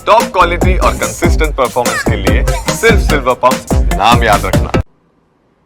Top quality और consistent performance के लिए सिर्फ सिल्वर पंप नाम याद रखना।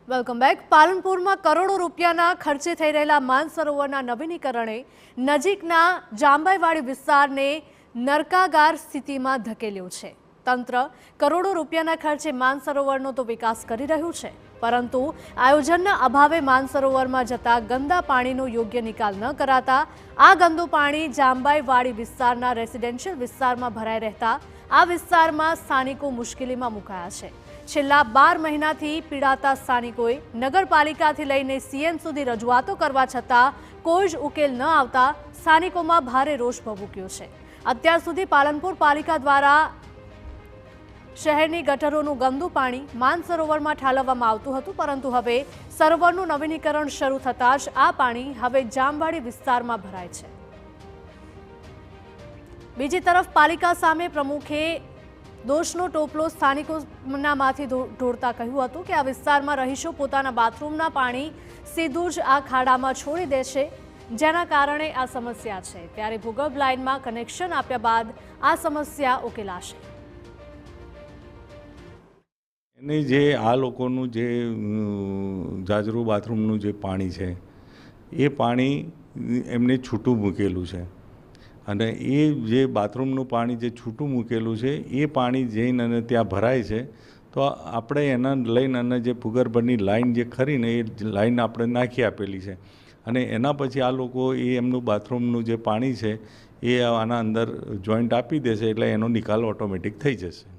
Welcome back. પાલનપુરમાં કરોડો રૂપિયાના ખર્ચે થઈ રહેલા માનસરોવરના નવીનીકરણે નજીકના જાંબાઈવાડી વિસ્તારને નરકાગાર સ્થિતિમાં ધકેલ્યો છે. તંત્ર કરોડો રૂપિયાના ખર્ચે માનસરોવરનો તો વિકાસ કરી રહ્યું છે, પરંતુ આયોજનના અભાવે માનસરોવરમાં જતા ગંદા પાણીનો યોગ્ય નિકાલ ન કરાતા આ ગંદુ પાણી જાંબાઈવાડી વિસ્તારના રેસિડેન્શિયલ વિસ્તારમાં ભરાઈ રહેતા આ વિસ્તારમાં સ્થાનિકો મુશ્કેલીમાં મુકાયા છે. છેલ્લા 12 મહિનાથી પીડાતા સ્થાનિકોએ નગરપાલિકાથી લઈને સીએમ સુધી રજૂઆતો કરવા છતાં કોઈ જ ઉકેલ ન આવતા સ્થાનિકોમાં ભારે રોષ ભભૂક્યો છે. અત્યાર સુધી પાલનપુર પાલિકા દ્વારા શહેરની ગટરોનું ગંદુ પાણી માનસરોવરમાં ઠાલવવામાં આવતું હતું, પરંતુ હવે સરોવરનું નવીનીકરણ શરૂ થતાં જ આ પાણી હવે જામવાડી વિસ્તારમાં ભરાય છે. બીજી તરફ પાલિકા સામે પ્રમુખે દોષનો ટોપલો સ્થાનિકોના માથે ઢોળતા કહ્યું હતું કે આ વિસ્તારમાં રહીશો પોતાના બાથરૂમના પાણી સીધું જ આ ખાડામાં છોડી દેશે, જેના કારણે આ સમસ્યા છે. ત્યારે ભૂગર્ભ લાઇનમાં કનેક્શન આપ્યા બાદ આ સમસ્યા ઉકેલાશે. એની જે આ લોકોનું જે જાજરૂ બાથરૂમનું જે પાણી છે એ પાણી એમને છૂટું મૂકેલું છે, અને એ જે બાથરૂમનું પાણી જે છૂટું મૂકેલું છે એ પાણી જઈને અને ત્યાં ભરાય છે. તો આપણે એના લઈને અને જે ભૂગર્ભની લાઈન જે ખરીને એ લાઈન આપણે નાખી આપેલી છે, અને એના પછી આ લોકો એ એમનું બાથરૂમનું જે પાણી છે એ આના અંદર જોઈન્ટ આપી દેશે, એટલે એનો નિકાલ ઓટોમેટિક થઈ જશે.